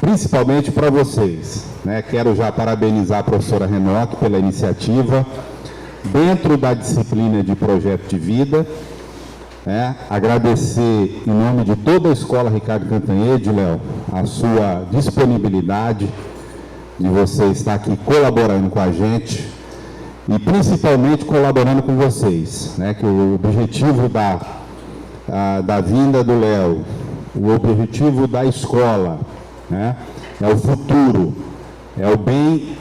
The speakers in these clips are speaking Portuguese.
principalmente para vocês, né? Quero já parabenizar a professora Renoc pela iniciativa, dentro da disciplina de projeto de vida, né? Agradecer em nome de toda a Escola Ricardo Cantanhede, Léo, a sua disponibilidade de você estar aqui colaborando com a gente e principalmente colaborando com vocês, né? Que o objetivo da vinda do Léo, o objetivo da escola, né? É o futuro, é o bem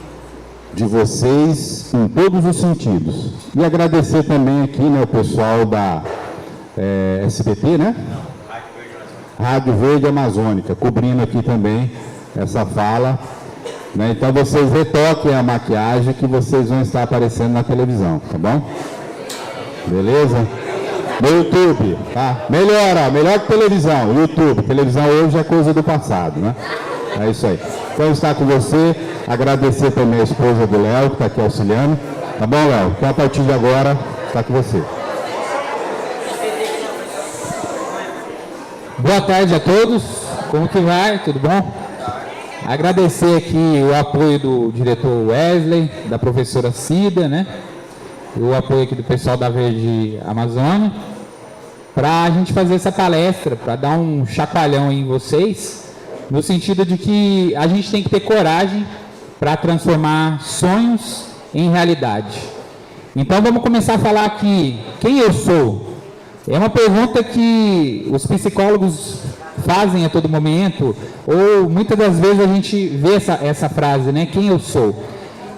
de vocês em todos os sentidos. E agradecer também aqui, né, o pessoal da SBT, né? Rádio Verde Amazônica, cobrindo aqui também essa fala, né? Então vocês retoquem a maquiagem que vocês vão estar aparecendo na televisão, tá bom? Beleza? No YouTube, tá? Melhor que televisão, YouTube. Televisão hoje é coisa do passado, né? É isso aí. Então, estar com você, agradecer também a esposa do Léo, que está aqui auxiliando. Tá bom, Léo? Então, a partir de agora, está com você. Boa tarde a todos. Como que vai? Tudo bom? Agradecer aqui o apoio do diretor Wesley, da professora Cida, né? O apoio aqui do pessoal da Verde Amazônia, para a gente fazer essa palestra, para dar um chacoalhão em vocês, no sentido de que a gente tem que ter coragem para transformar sonhos em realidade. Então vamos começar a falar aqui, quem eu sou? É uma pergunta que os psicólogos fazem a todo momento, ou muitas das vezes a gente vê essa frase, né? Quem eu sou?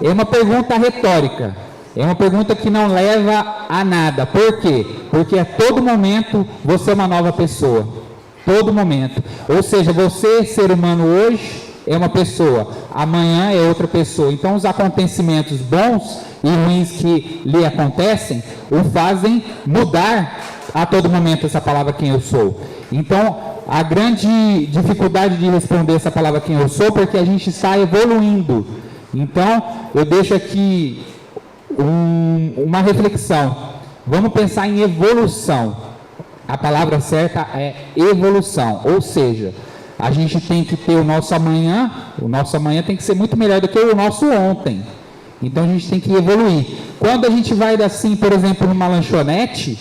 É uma pergunta retórica. É uma pergunta que não leva a nada. Por quê? Porque a todo momento você é uma nova pessoa. Todo momento. Ou seja, você, ser humano hoje, é uma pessoa. Amanhã é outra pessoa. Então, os acontecimentos bons e ruins que lhe acontecem, o fazem mudar a todo momento essa palavra quem eu sou. Então, a grande dificuldade de responder essa palavra quem eu sou, porque a gente está evoluindo. Então, eu deixo aqui uma reflexão. Vamos pensar em evolução. A palavra certa é evolução, ou seja, a gente tem que ter o nosso amanhã tem que ser muito melhor do que o nosso ontem. Então a gente tem que evoluir. Quando a gente vai assim, por exemplo, numa lanchonete,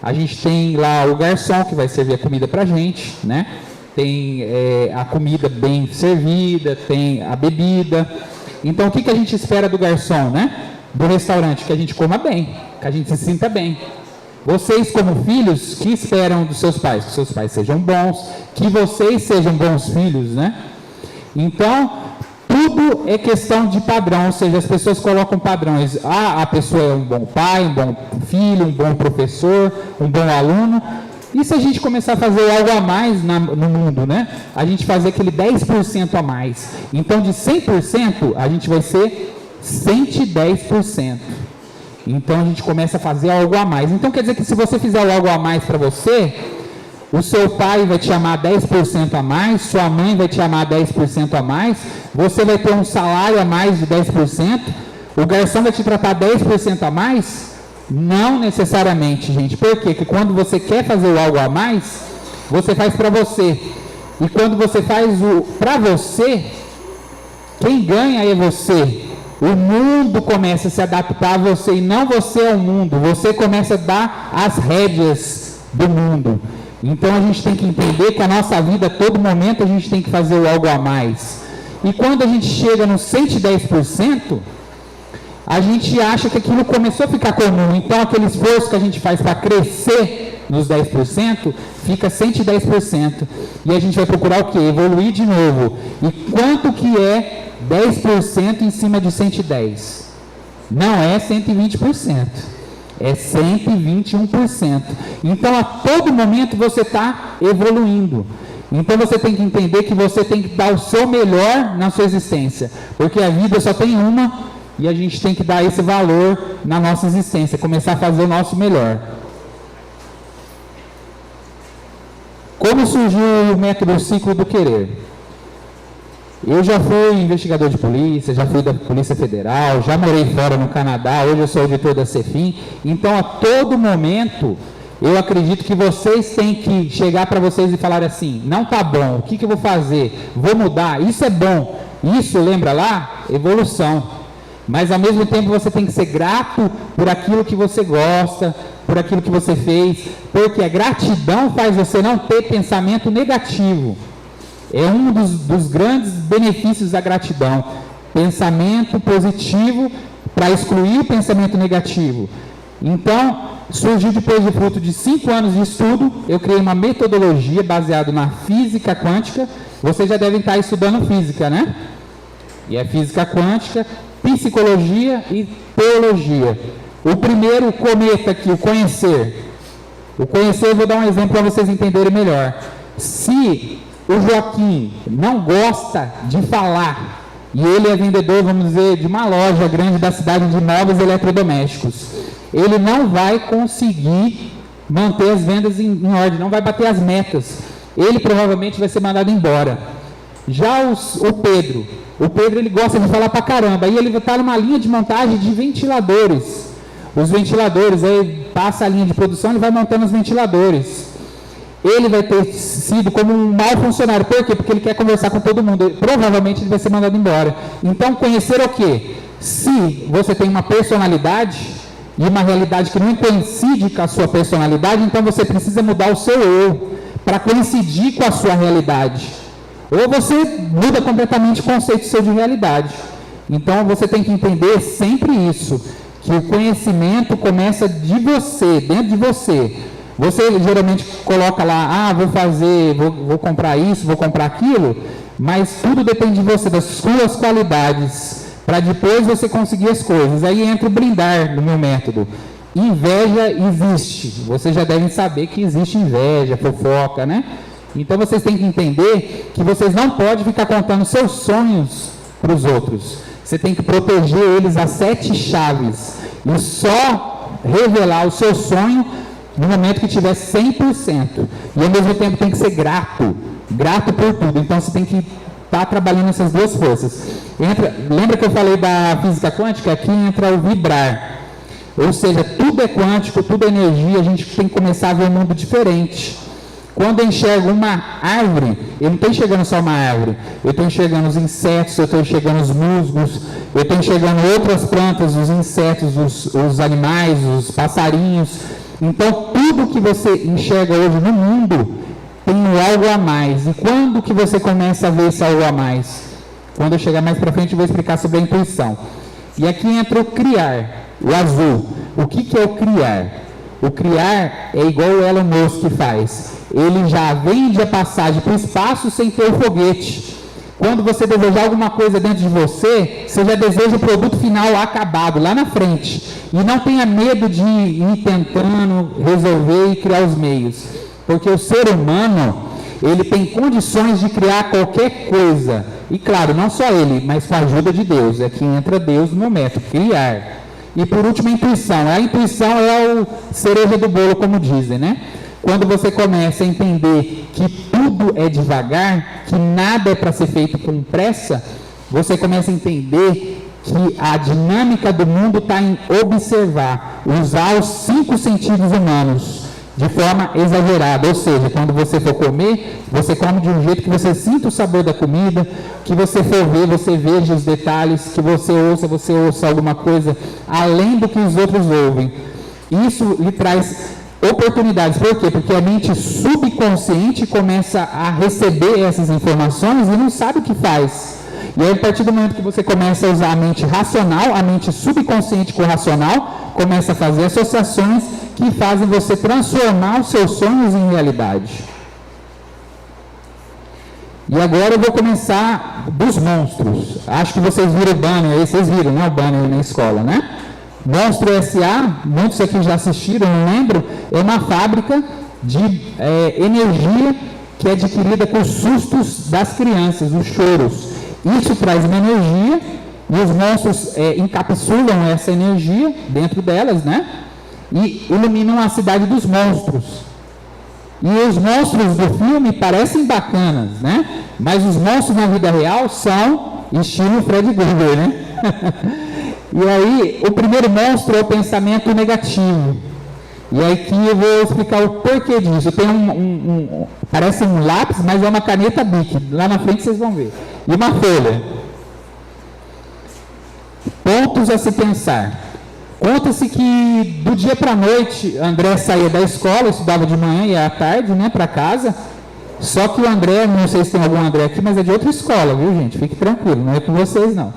a gente tem lá o garçom que vai servir a comida pra gente, né? Tem a comida bem servida, tem a bebida. Então o que a gente espera do garçom, né? Do restaurante, que a gente coma bem, que a gente se sinta bem. Vocês, como filhos, que esperam dos seus pais? Que seus pais sejam bons, que vocês sejam bons filhos, né? Então, tudo é questão de padrão, ou seja, as pessoas colocam padrões. A pessoa é um bom pai, um bom filho, um bom professor, um bom aluno. E se a gente começar a fazer algo a mais no mundo, né? A gente fazer aquele 10% a mais. Então, de 100%, a gente vai ser 110%. Então a gente começa a fazer algo a mais. Então quer dizer que se você fizer algo a mais para você, o seu pai vai te amar 10% a mais, sua mãe vai te amar 10% a mais, você vai ter um salário a mais de 10%, o garçom vai te tratar 10% a mais? Não necessariamente, gente. Por quê? Porque quando você quer fazer algo a mais, você faz para você. E quando você faz o para você, quem ganha é você. O mundo começa a se adaptar a você e não você ao mundo. Você começa a dar as rédeas do mundo. Então a gente tem que entender que a nossa vida, a todo momento, a gente tem que fazer algo a mais. E quando a gente chega no 110%, a gente acha que aquilo começou a ficar comum. Então aquele esforço que a gente faz para crescer nos 10%, fica 110%. E a gente vai procurar o quê? Evoluir de novo. E quanto que é 10% em cima de 110? Não é 120%, é 121%. Então a todo momento você está evoluindo. Então você tem que entender que você tem que dar o seu melhor na sua existência, porque a vida só tem uma e a gente tem que dar esse valor na nossa existência, começar a fazer o nosso melhor. Como surgiu o método Ciclo do Querer? Eu já fui investigador de polícia, já fui da Polícia Federal, já morei fora no Canadá, hoje eu sou auditor da Cefim. Então, a todo momento, eu acredito que vocês têm que chegar para vocês e falar assim, não tá bom, o que eu vou fazer? Vou mudar, isso é bom. Isso, lembra lá? Evolução. Mas ao mesmo tempo você tem que ser grato por aquilo que você gosta, por aquilo que você fez, porque a gratidão faz você não ter pensamento negativo. É um dos grandes benefícios da gratidão. Pensamento positivo para excluir o pensamento negativo. Então, surgiu depois do fruto de 5 anos de estudo, eu criei uma metodologia baseada na física quântica. Vocês já devem estar estudando física, né? E é física quântica, psicologia e teologia. O primeiro cometa aqui, o conhecer. O conhecer, eu vou dar um exemplo para vocês entenderem melhor. Se o Joaquim não gosta de falar, e ele é vendedor, vamos dizer, de uma loja grande da cidade de móveis eletrodomésticos, ele não vai conseguir manter as vendas em ordem, não vai bater as metas. Ele provavelmente vai ser mandado embora. Já o Pedro ele gosta de falar pra caramba, aí ele vai estar numa linha de montagem de ventiladores. Os ventiladores, aí passa a linha de produção, ele vai montando os ventiladores. Ele vai ter sido como um mau funcionário. Por quê? Porque ele quer conversar com todo mundo. Provavelmente ele vai ser mandado embora. Então, conhecer o quê? Se você tem uma personalidade e uma realidade que não coincide com a sua personalidade, então você precisa mudar o seu eu para coincidir com a sua realidade. Ou você muda completamente o conceito seu de realidade. Então, você tem que entender sempre isso, que o conhecimento começa de você, dentro de você. Você geralmente coloca lá, vou comprar isso, vou comprar aquilo, mas tudo depende de você, das suas qualidades, para depois você conseguir as coisas. Aí entra o brindar no meu método. Inveja existe, vocês já devem saber que existe inveja, fofoca, né? Então vocês têm que entender que vocês não podem ficar contando seus sonhos para os outros. Você tem que proteger eles a 7 chaves e só revelar o seu sonho no momento que tiver 100%. E ao mesmo tempo tem que ser grato por tudo. Então você tem que estar trabalhando essas duas forças. Lembra que eu falei da física quântica? Aqui entra o vibrar. Ou seja, tudo é quântico, tudo é energia, a gente tem que começar a ver um mundo diferente. Quando eu enxergo uma árvore, eu não estou enxergando só uma árvore, eu estou enxergando os insetos, eu estou enxergando os musgos, eu estou enxergando outras plantas, os insetos, os animais, os passarinhos. Então, tudo que você enxerga hoje no mundo tem algo a mais. E quando que você começa a ver esse algo a mais? Quando eu chegar mais para frente, eu vou explicar sobre a intuição. E aqui entra o criar, o azul. O que é o criar? O criar é igual o Elon Musk faz. Ele já vende a passagem para o espaço sem ter o foguete. Quando você desejar alguma coisa dentro de você, você já deseja o produto final acabado, lá na frente. E não tenha medo de ir tentando resolver e criar os meios. Porque o ser humano, ele tem condições de criar qualquer coisa. E claro, não só ele, mas com a ajuda de Deus. É que entra Deus no meu método, criar. E por último, a intuição. A intuição é o cereja do bolo, como dizem, né? Quando você começa a entender que tudo é devagar, que nada é para ser feito com pressa, você começa a entender que a dinâmica do mundo está em observar, usar os 5 sentidos humanos de forma exagerada. Ou seja, quando você for comer, você come de um jeito que você sinta o sabor da comida, que você for ver, você veja os detalhes, que você ouça alguma coisa além do que os outros ouvem. Isso lhe traz oportunidades. Por quê? Porque a mente subconsciente começa a receber essas informações e não sabe o que faz. E aí, a partir do momento que você começa a usar a mente racional, a mente subconsciente com o racional, começa a fazer associações que fazem você transformar os seus sonhos em realidade. E agora eu vou começar dos monstros. Acho que vocês viram o banner, vocês viram, né, o banner na escola, né? Monstro S.A., muitos aqui já assistiram, não lembro, é uma fábrica de energia que é adquirida com os sustos das crianças, os choros. Isso traz uma energia e os monstros encapsulam essa energia dentro delas, né? E iluminam a cidade dos monstros. E os monstros do filme parecem bacanas, né? Mas os monstros na vida real são estilo Fred Krueger, né? E aí, o primeiro monstro é o pensamento negativo. E aqui eu vou explicar o porquê disso. Tem parece um lápis, mas é uma caneta Bic. Lá na frente vocês vão ver. E uma folha. Pontos a se pensar. Conta-se que do dia para a noite, André saía da escola, estudava de manhã e à tarde, né, para casa. Só que o André, não sei se tem algum André aqui, mas é de outra escola, viu, gente? Fique tranquilo, não é com vocês, não.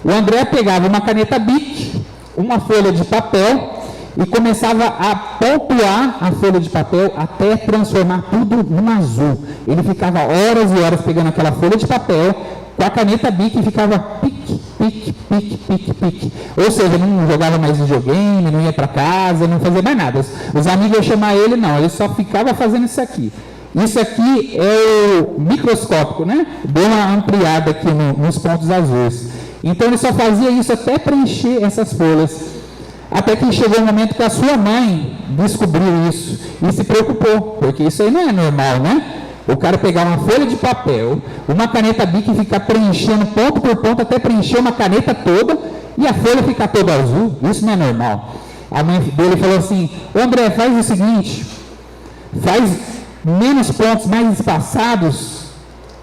O André pegava uma caneta Bic, uma folha de papel e começava a pontuar a folha de papel até transformar tudo num azul. Ele ficava horas e horas pegando aquela folha de papel com a caneta Bic e ficava pique, pique, pique, pique, pique. Ou seja, não jogava mais videogame, não ia para casa, não fazia mais nada. Os amigos iam chamar ele, não, ele só ficava fazendo isso aqui. Isso aqui é o microscópico, né? Deu uma ampliada aqui nos pontos azuis. Então ele só fazia isso até preencher essas folhas. Até que chegou o momento que a sua mãe descobriu isso e se preocupou, porque isso aí não é normal, né? O cara pegar uma folha de papel, uma caneta Bic e ficar preenchendo ponto por ponto até preencher uma caneta toda e a folha ficar toda azul, isso não é normal. A mãe dele falou assim: André, faz o seguinte, faz menos pontos mais espaçados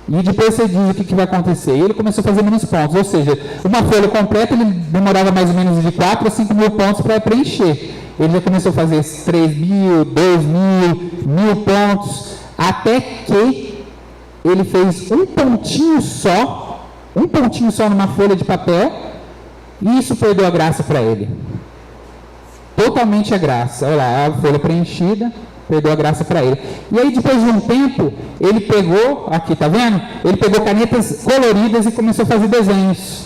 e depois você diz o que vai acontecer. E ele começou a fazer menos pontos, ou seja, uma folha completa ele demorava mais ou menos de 4 a 5 mil pontos para preencher. Ele já começou a fazer 3 mil, 2 mil, 1000 pontos, até que ele fez um pontinho só numa folha de papel, e isso perdeu a graça para ele. Totalmente a graça. Olha lá, a folha preenchida, perdeu a graça para ele. E aí, depois de um tempo, ele pegou, aqui, tá vendo? Ele pegou canetas coloridas e começou a fazer desenhos.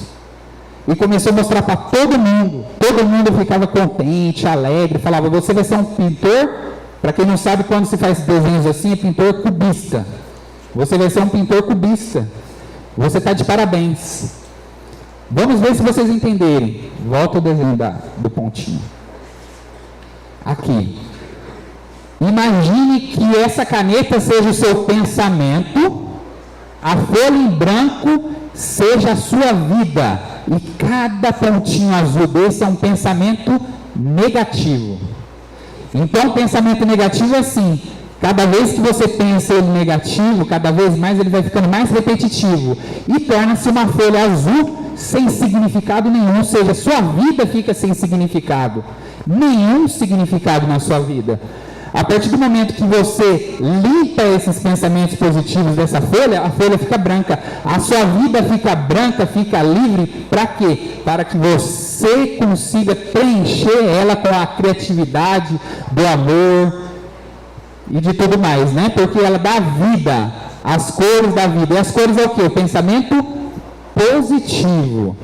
E começou a mostrar para todo mundo. Todo mundo ficava contente, alegre, falava: você vai ser um pintor. Para quem não sabe, quando se faz desenhos assim, é pintor cubista. Você vai ser um pintor cubista. Você está de parabéns. Vamos ver se vocês entenderem. Volta o desenho do pontinho. Aqui. Imagine que essa caneta seja o seu pensamento, a folha em branco seja a sua vida. E cada pontinho azul desse é um pensamento negativo. Então, o pensamento negativo é assim: cada vez que você pensa ele negativo, cada vez mais ele vai ficando mais repetitivo e torna-se uma folha azul sem significado nenhum, ou seja, sua vida fica sem significado, nenhum significado na sua vida. A partir do momento que você limpa esses pensamentos positivos dessa folha, a folha fica branca, a sua vida fica branca, fica livre. Para quê? Para que você consiga preencher ela com a criatividade, do amor e de tudo mais, né? Porque ela dá vida, as cores da vida. E as cores é o quê? O pensamento positivo.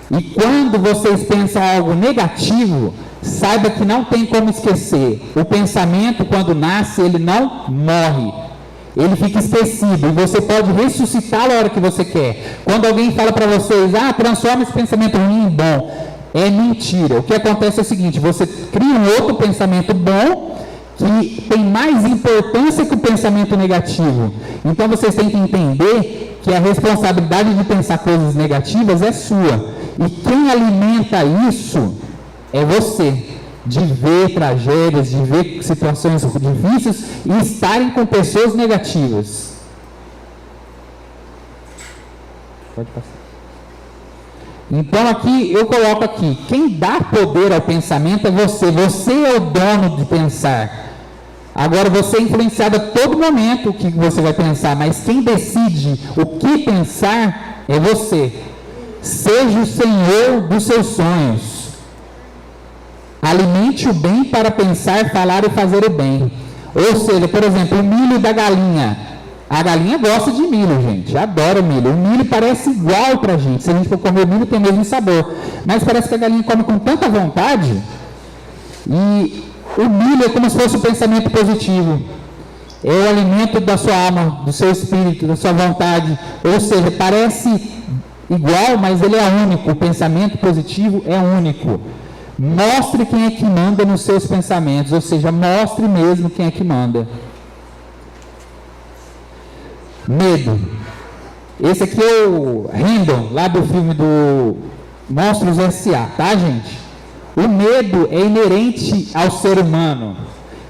E quando vocês pensam algo negativo, saiba que não tem como esquecer. O pensamento, quando nasce, ele não morre. Ele fica esquecido. E você pode ressuscitá-lo a hora que você quer. Quando alguém fala para vocês: transforma esse pensamento ruim em bom. É mentira. O que acontece é o seguinte: você cria um outro pensamento bom que tem mais importância que o pensamento negativo. Então vocês têm que entender que a responsabilidade de pensar coisas negativas é sua. E quem alimenta isso é você, de ver tragédias, de ver situações difíceis e estarem com pessoas negativas. Pode passar. Então aqui, eu coloco aqui, quem dá poder ao pensamento é você. Você é o dono de pensar. Agora você é influenciado a todo momento o que você vai pensar, mas quem decide o que pensar é você. Seja o senhor dos seus sonhos. Alimente o bem para pensar, falar e fazer o bem. Ou seja, por exemplo, o milho da galinha. A galinha gosta de milho, gente. Adora o milho. O milho parece igual para a gente. Se a gente for comer o milho, tem o mesmo sabor. Mas parece que a galinha come com tanta vontade. E o milho é como se fosse o pensamento positivo. É o alimento da sua alma, do seu espírito, da sua vontade. Ou seja, parece igual, mas ele é único. O pensamento positivo é único. Mostre quem é que manda nos seus pensamentos, ou seja, mostre mesmo quem é que manda. Medo. Esse aqui é o Random, lá do filme do Monstros S.A., tá, gente? o medo é inerente ao ser humano.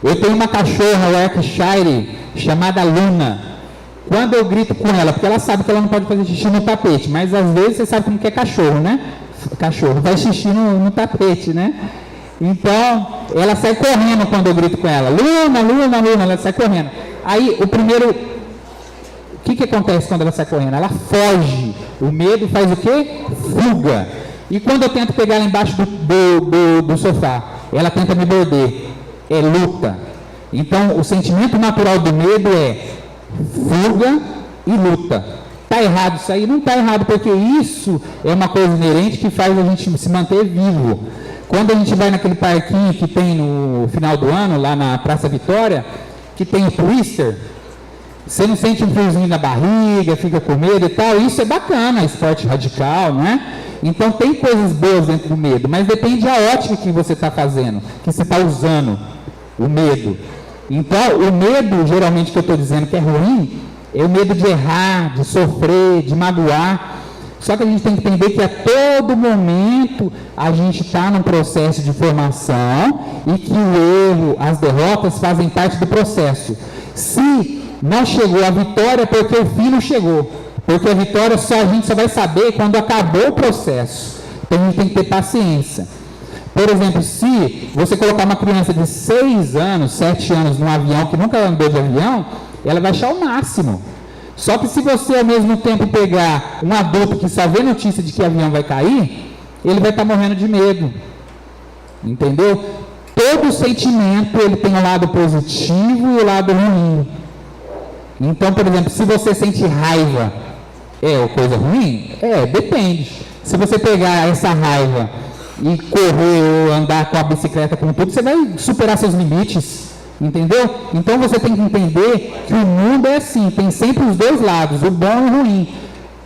Eu tenho uma cachorra Yorkshire chamada Luna. Quando eu grito com ela, porque ela sabe que ela não pode fazer xixi no tapete, mas às vezes você sabe como que é cachorro, né? Cachorro faz xixi no tapete, né? Então, ela sai correndo quando eu grito com ela. Luna, Luna, Luna, ela sai correndo. Aí, o que acontece quando ela sai correndo? Ela foge. O medo faz o quê? Fuga. E quando eu tento pegar ela embaixo do sofá, ela tenta me morder. É luta. Então, o sentimento natural do medo é fuga e luta. Está errado isso aí? Não está errado, porque isso é uma coisa inerente que faz a gente se manter vivo. Quando a gente vai naquele parquinho que tem no final do ano, lá na Praça Vitória, que tem o Twister, você não sente um friozinho na barriga, fica com medo e tal, isso é bacana, esporte radical, não é? Então tem coisas boas dentro do medo, mas depende da ótica que você está fazendo, que você está usando o medo. Então, o medo, geralmente, que eu estou dizendo que é ruim, é o medo de errar, de sofrer, de magoar. Só que a gente tem que entender que a todo momento a gente está num processo de formação e que o erro, as derrotas fazem parte do processo. Se não chegou a vitória, porque o fim não chegou. Porque a vitória a gente só vai saber quando acabou o processo. Então a gente tem que ter paciência. Por exemplo, se você colocar uma criança de 6 anos, 7 anos num avião que nunca andou de avião, ela vai achar o máximo. Só que se você ao mesmo tempo pegar um adulto que só vê notícia de que o avião vai cair, ele vai estar morrendo de medo. Entendeu? Todo sentimento ele tem um lado positivo e o lado ruim. Então, por exemplo, se você sente raiva, é coisa ruim? Depende. Se você pegar essa raiva e correr ou andar com a bicicleta com tudo, você vai superar seus limites, entendeu? Então você tem que entender que o mundo é assim, tem sempre os dois lados, o bom e o ruim.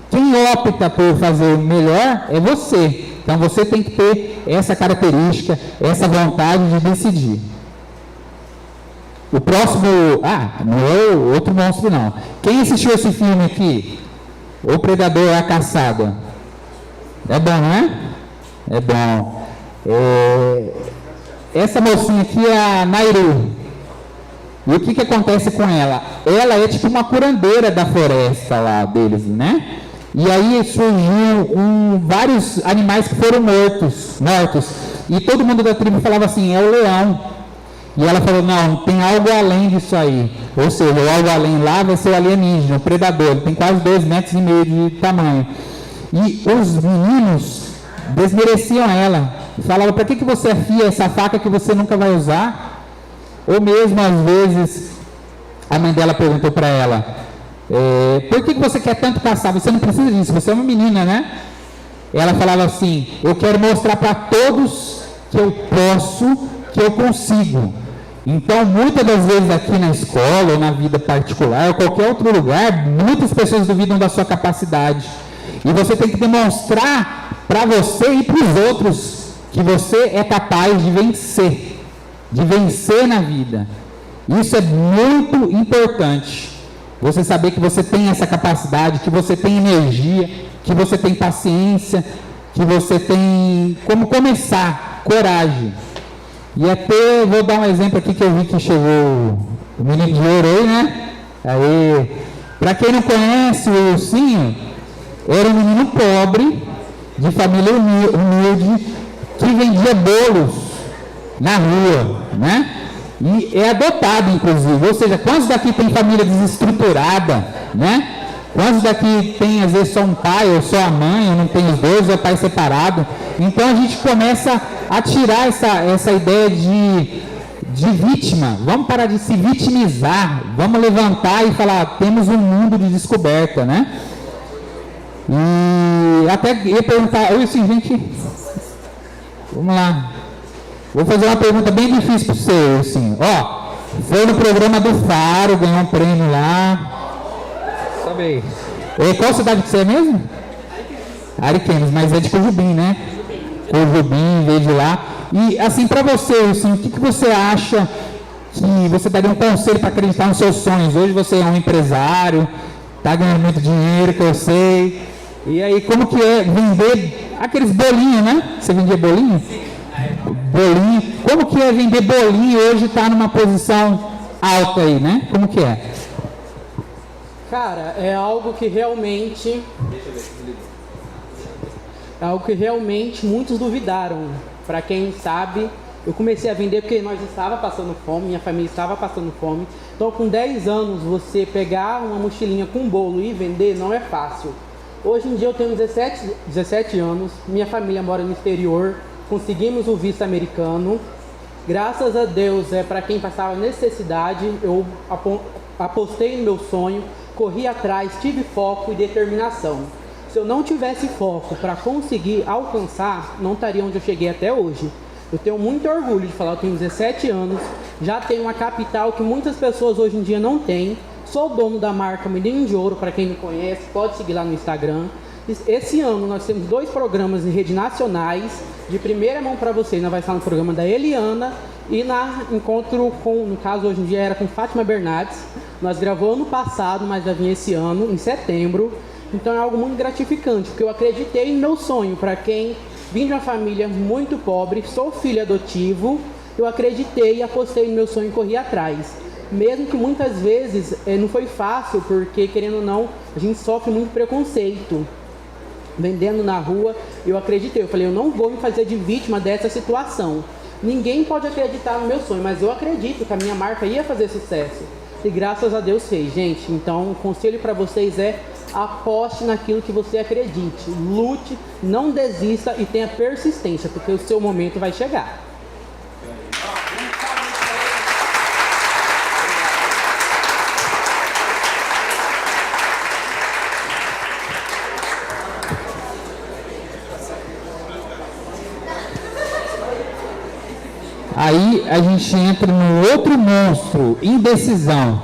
Quem opta por fazer o melhor é você. Então você tem que ter essa característica, essa vontade de decidir. O próximo... não é outro monstro não. Quem assistiu esse filme aqui? O Predador, a Caçada. É bom, não é? É bom. Essa mocinha aqui é a Nairu. E o que acontece com ela? Ela é tipo uma curandeira da floresta lá deles, né? E aí surgiu vários animais que foram mortos. E todo mundo da tribo falava assim, é o leão. E ela falou, não, tem algo além disso aí. Ou seja, o algo além lá vai ser o alienígena, o predador. Ele tem quase 2,5 metros de tamanho. E os meninos desmereciam ela. Falavam, para que você afia essa faca que você nunca vai usar? Ou mesmo, às vezes, a mãe dela perguntou para ela, por que você quer tanto caçar? Você não precisa disso, você é uma menina, né? Ela falava assim, eu quero mostrar para todos que eu posso, que eu consigo. Então, muitas das vezes aqui na escola, ou na vida particular, ou qualquer outro lugar, muitas pessoas duvidam da sua capacidade. E você tem que demonstrar para você e para os outros que você é capaz de vencer na vida. Isso é muito importante. Você saber que você tem essa capacidade, que você tem energia, que você tem paciência, que você tem como começar, coragem. E até vou dar um exemplo aqui que eu vi que chegou o menino de ouro aí, né? Aí, para quem não conhece o Ursinho, era um menino pobre, de família humilde, que vendia bolos na rua, né? E é adotado, inclusive. Ou seja, quantos daqui tem família desestruturada, né? Quantos daqui tem, às vezes, só um pai, ou só a mãe, ou não tem os dois, ou é pai separado? Então, a gente começa a tirar essa ideia de vítima. Vamos parar de se vitimizar. Vamos levantar e falar, temos um mundo de descoberta, né? E até ia perguntar, oi, sim, gente, vamos lá. Vou fazer uma pergunta bem difícil para você, assim. Ó, foi no programa do Faro, ganhou um prêmio lá. Sobe aí. Qual cidade que você é mesmo? Ariquemes, mas é de Cojubim, né? Cojubim, vejo lá. E assim, para você, assim, o que você acha que você daria um conselho para acreditar nos seus sonhos? Hoje você é um empresário, tá ganhando muito dinheiro, que eu sei. E aí, como que é vender aqueles bolinhos, né? Você vendia bolinho? Bolinho. Como que é vender bolinho hoje, está numa posição alta aí, né? Como que é? Cara, é algo que realmente... muitos duvidaram. Para quem sabe, eu comecei a vender porque nós estava passando fome, minha família estava passando fome. Então, com 10 anos, você pegar uma mochilinha com bolo e vender não é fácil. Hoje em dia eu tenho 17 anos, minha família mora no exterior, conseguimos o visto americano. Graças a Deus, para quem passava necessidade, eu apostei no meu sonho, corri atrás, tive foco e determinação. Se eu não tivesse foco para conseguir alcançar, não estaria onde eu cheguei até hoje. Eu tenho muito orgulho de falar, eu tenho 17 anos, já tenho uma capital que muitas pessoas hoje em dia não têm. Sou dono da marca Menino de Ouro, para quem me conhece, pode seguir lá no Instagram. Esse ano nós temos 2 programas em rede nacionais, de primeira mão para você. Nós vai estar no programa da Eliana e na encontro com, no caso hoje em dia era com Fátima Bernardes. Nós gravamos ano passado, mas vai vir esse ano, em setembro. Então é algo muito gratificante, porque eu acreditei no meu sonho. Para quem vim de uma família muito pobre, sou filho adotivo, eu acreditei e apostei no meu sonho e corri atrás. Mesmo que muitas vezes não foi fácil, porque querendo ou não, a gente sofre muito preconceito. Vendendo na rua, eu acreditei, eu falei, eu não vou me fazer de vítima dessa situação. Ninguém pode acreditar no meu sonho, mas eu acredito que a minha marca ia fazer sucesso. E graças a Deus fez, gente. Então, o conselho para vocês é: aposte naquilo que você acredite. Lute, não desista e tenha persistência, porque o seu momento vai chegar. Aí a gente entra no outro monstro, indecisão.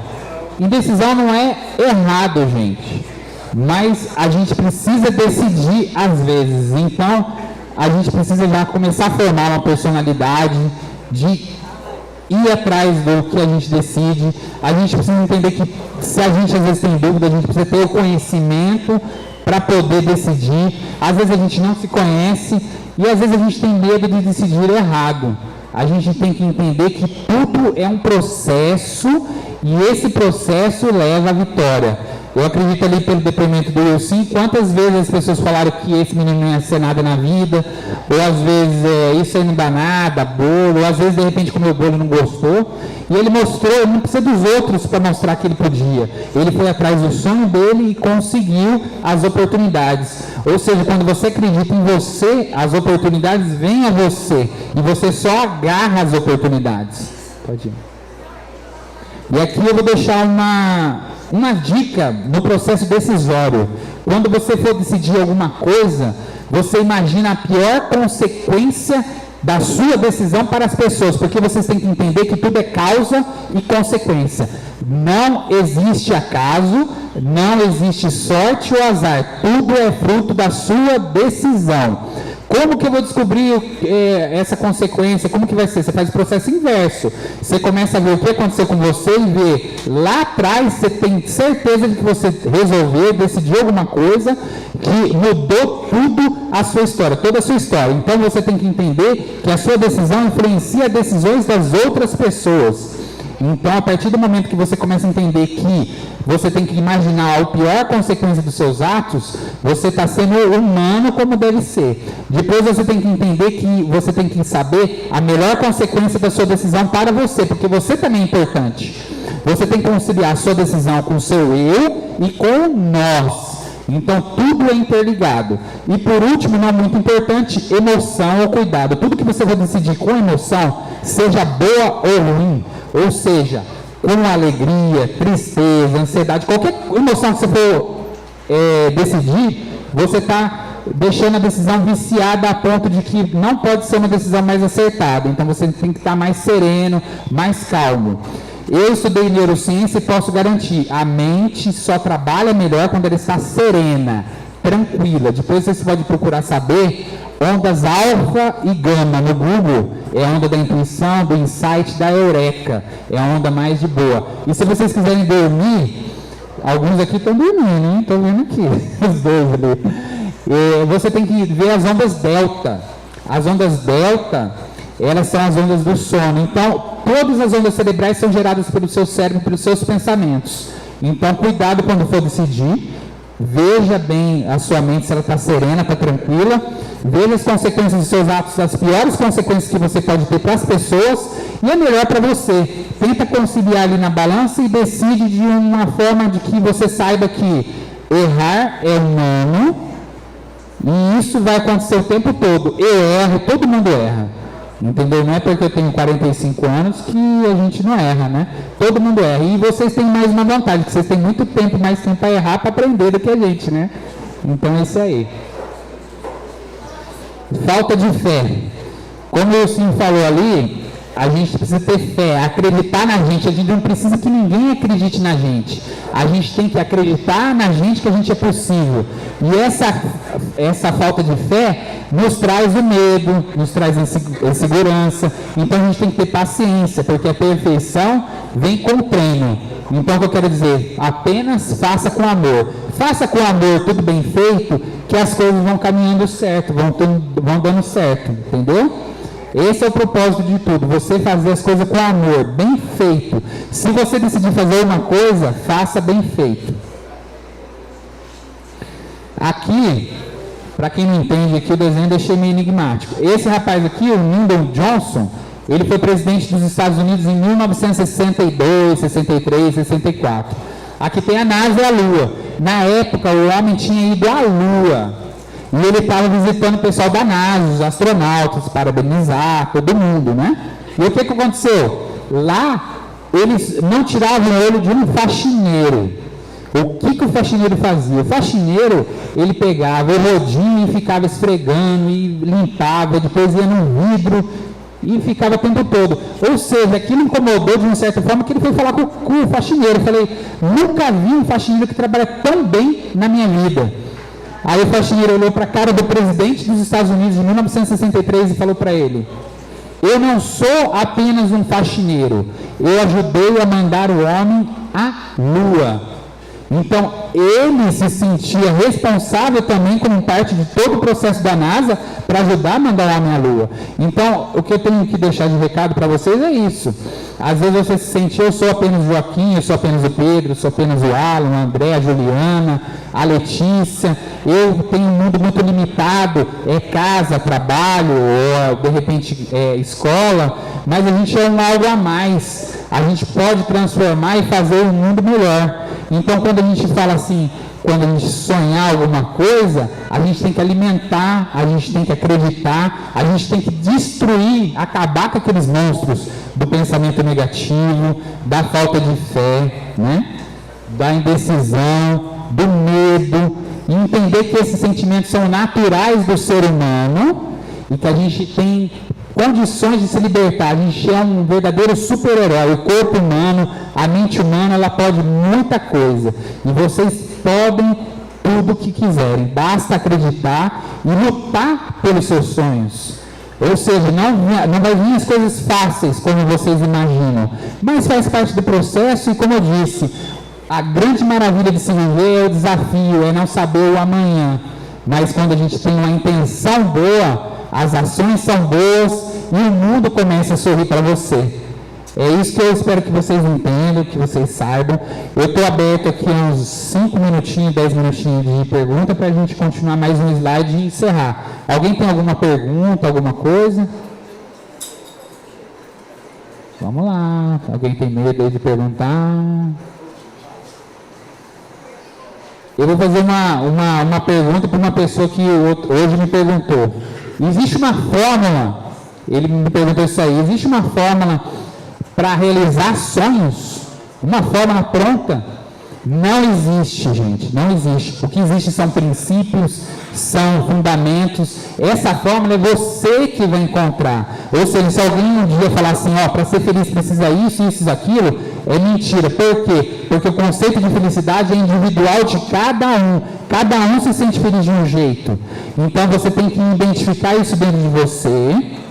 Indecisão não é errado, gente, mas a gente precisa decidir às vezes. Então, a gente precisa já começar a formar uma personalidade de ir atrás do que a gente decide. A gente precisa entender que se a gente às vezes tem dúvida, a gente precisa ter o conhecimento para poder decidir. Às vezes a gente não se conhece e às vezes a gente tem medo de decidir errado. A gente tem que entender que tudo é um processo e esse processo leva à vitória. Eu acredito ali pelo depoimento do Wilson, quantas vezes as pessoas falaram que esse menino não ia ser nada na vida, ou às vezes isso aí não dá nada, bolo, ou às vezes de repente comeu o bolo e não gostou, e ele mostrou, ele não precisa dos outros para mostrar que ele podia. Ele foi atrás do sonho dele e conseguiu as oportunidades. Ou seja, quando você acredita em você, as oportunidades vêm a você, e você só agarra as oportunidades. Pode ir. E aqui eu vou deixar uma dica no processo decisório. Quando você for decidir alguma coisa, você imagina a pior consequência da sua decisão para as pessoas, porque vocês têm que entender que tudo é causa e consequência. Não existe acaso, não existe sorte ou azar, tudo é fruto da sua decisão. Como que eu vou descobrir essa consequência? Como que vai ser? Você faz o processo inverso. Você começa a ver o que aconteceu com você e vê lá atrás, você tem certeza de que você resolveu, decidiu alguma coisa que mudou tudo a sua história, toda a sua história. Então você tem que entender que a sua decisão influencia as decisões das outras pessoas. Então, a partir do momento que você começa a entender que você tem que imaginar a pior consequência dos seus atos, você está sendo humano como deve ser. Depois você tem que entender que você tem que saber a melhor consequência da sua decisão para você, porque você também é importante. Você tem que conciliar a sua decisão com o seu eu e com nós. Então, tudo é interligado. E por último, não muito importante, emoção ou cuidado. Tudo que você vai decidir com emoção, seja boa ou ruim, ou seja, com alegria, tristeza, ansiedade, qualquer emoção que você for decidir, você está deixando a decisão viciada a ponto de que não pode ser uma decisão mais acertada. Então, você tem que estar mais sereno, mais calmo. Eu estudei neurociência e posso garantir, a mente só trabalha melhor quando ela está serena, tranquila. Depois você pode procurar saber ondas alfa e gama no Google. É a onda da intuição, do insight, da eureka. É a onda mais de boa. E se vocês quiserem dormir, alguns aqui estão dormindo, hein? Estou vendo aqui, os dois ali. Você tem que ver as ondas delta. As ondas delta, elas são as ondas do sono. Então, todas as ondas cerebrais são geradas pelo seu cérebro, pelos seus pensamentos. Então, cuidado quando for decidir. Veja bem a sua mente, se ela está serena, está tranquila. Veja as consequências dos seus atos, as piores consequências que você pode ter para as pessoas e é melhor para você. Tenta conciliar ali na balança e decide de uma forma de que você saiba que errar é humano e isso vai acontecer o tempo todo. Eu erro, todo mundo erra. Entendeu? Não é porque eu tenho 45 anos que a gente não erra, né? Todo mundo erra. E vocês têm mais uma vantagem, que vocês têm muito tempo, mais tempo para errar, para aprender do que a gente, né? Então é isso aí. Falta de fé. Como o senhor falou ali, a gente precisa ter fé, acreditar na gente. A gente não precisa que ninguém acredite na gente. A gente tem que acreditar na gente que a gente é possível. E essa falta de fé nos traz o medo, nos traz insegurança. Então a gente tem que ter paciência, porque a perfeição vem com o treino. Então o que eu quero dizer? Apenas faça com amor. Faça com amor, tudo bem feito, que as coisas vão caminhando certo, vão dando certo, entendeu? Esse é o propósito de tudo, você fazer as coisas com amor, bem feito. Se você decidir fazer uma coisa, faça bem feito. Aqui, para quem não entende aqui, o desenho deixei meio enigmático. Esse rapaz aqui, o Lyndon Johnson, ele foi presidente dos Estados Unidos em 1962, 63, 64. Aqui tem a NASA e a Lua. Na época, o homem tinha ido à Lua. E ele estava visitando o pessoal da NASA, os astronautas, parabenizar todo mundo, né? E o que aconteceu? Lá, eles não tiravam o olho de um faxineiro. O que o faxineiro fazia? O faxineiro, ele pegava o rodinho e ficava esfregando e limpava, depois ia no vidro e ficava o tempo todo. Ou seja, aquilo incomodou de uma certa forma que ele foi falar com o faxineiro. Eu falei, nunca vi um faxineiro que trabalha tão bem na minha vida. Aí o faxineiro olhou para a cara do presidente dos Estados Unidos em 1963 e falou para ele: eu não sou apenas um faxineiro, eu ajudei a mandar o homem à Lua. Então, ele se sentia responsável também como parte de todo o processo da NASA para ajudar a mandar o homem à Lua. Então, o que eu tenho que deixar de recado para vocês é isso. Às vezes você se sente, eu sou apenas o Joaquim, eu sou apenas o Pedro, eu sou apenas o Alan, o André, a Juliana, a Letícia, eu tenho um mundo muito limitado, é casa, trabalho, ou de repente escola, mas a gente é um algo a mais, a gente pode transformar e fazer o mundo melhor. Então, quando a gente fala assim, quando a gente sonhar alguma coisa, a gente tem que alimentar, a gente tem que acreditar, a gente tem que destruir, acabar com aqueles monstros do pensamento negativo, da falta de fé, né? Da indecisão, do medo, e entender que esses sentimentos são naturais do ser humano e que a gente tem condições de se libertar. A gente é um verdadeiro super-herói. O corpo humano, a mente humana, ela pode muita coisa. E vocês podem tudo o que quiserem. Basta acreditar e lutar pelos seus sonhos. Ou seja, não vai vir as coisas fáceis como vocês imaginam. Mas faz parte do processo e, como eu disse, a grande maravilha de se viver é o desafio, é não saber o amanhã. Mas quando a gente tem uma intenção boa, as ações são boas e o mundo começa a sorrir para você. É isso que eu espero que vocês entendam, que vocês saibam. Eu estou aberto aqui uns 5 minutinhos, 10 minutinhos de pergunta para a gente continuar mais um slide e encerrar. Alguém tem alguma pergunta, alguma coisa? Vamos lá. Alguém tem medo aí de perguntar? Eu vou fazer uma pergunta para uma pessoa que hoje me perguntou. Existe uma fórmula, ele me perguntou isso aí, existe uma fórmula para realizar sonhos? Uma fórmula pronta? Não existe, gente, não existe. O que existe são princípios, são fundamentos. Essa fórmula é você que vai encontrar. Ou seja, se alguém um dia falar assim, para ser feliz precisa isso, isso, aquilo, é mentira. Por quê? Porque o conceito de felicidade é individual de cada um. Cada um se sente feliz de um jeito. Então você tem que identificar isso dentro de você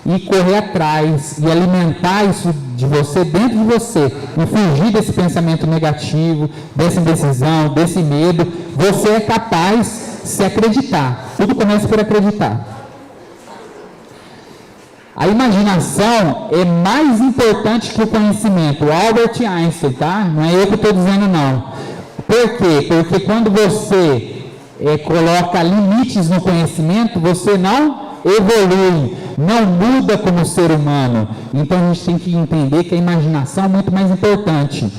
e correr atrás e alimentar isso de você dentro de você e fugir desse pensamento negativo, dessa indecisão, desse medo. Você é capaz de se acreditar. Tudo começa por acreditar. A imaginação é mais importante que o conhecimento. Albert Einstein, tá? Não é eu que estou dizendo, não. Por quê? Porque quando você coloca limites no conhecimento, você não evolui, não muda como ser humano. Então a gente tem que entender que a imaginação é muito mais importante.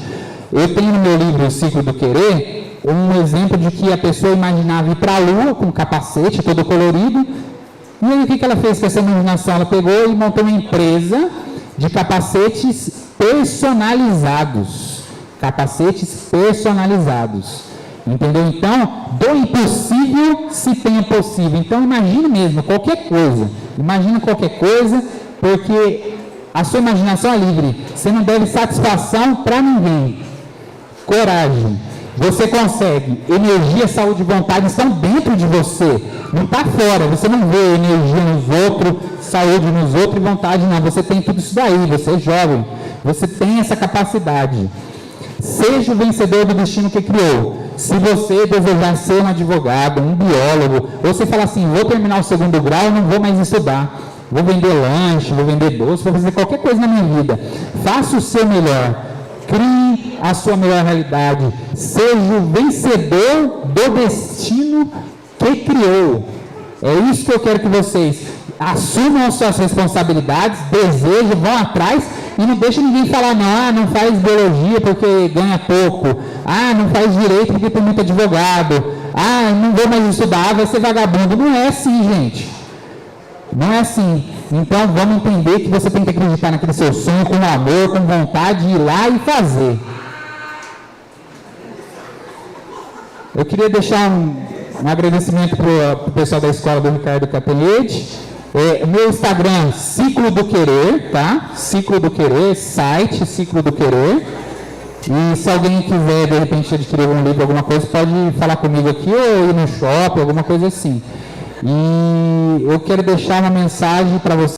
Eu tenho no meu livro O Ciclo do Querer um exemplo de que a pessoa imaginava ir para a Lua com um capacete todo colorido. E aí o que ela fez com essa imaginação? Ela pegou e montou uma empresa de capacetes personalizados. Capacetes personalizados. Entendeu? Então, do impossível se tem o possível. Então, imagine mesmo, qualquer coisa. Imagina qualquer coisa, porque a sua imaginação é livre. Você não deve satisfação para ninguém. Coragem. Você consegue. Energia, saúde e vontade estão dentro de você. Não está fora. Você não vê energia nos outros, saúde nos outros e vontade não. Você tem tudo isso daí. Você é jovem. Você tem essa capacidade. Seja o vencedor do destino que criou. Se você desejar ser um advogado, um biólogo, ou você falar assim, vou terminar o 2º grau, não vou mais estudar, vou vender lanche, vou vender doce, vou fazer qualquer coisa na minha vida. Faça o seu melhor, crie a sua melhor realidade, seja o vencedor do destino que criou. É isso que eu quero que vocês assumam as suas responsabilidades, desejem, vão atrás e não deixem ninguém falar, não faz biologia porque ganha pouco, não faz direito porque tem muito advogado, não vou mais estudar, vai ser vagabundo. Não é assim, gente. Não é assim. Então vamos entender que você tem que acreditar naquele seu sonho, com amor, com vontade de ir lá e fazer. Eu queria deixar um agradecimento para o pessoal da escola do Ricardo Capelete. Meu Instagram, Ciclo do Querer, tá? Ciclo do Querer, site Ciclo do Querer. E se alguém quiser, de repente, adquirir um livro, alguma coisa, pode falar comigo aqui ou ir no shopping, alguma coisa assim. E eu quero deixar uma mensagem para você.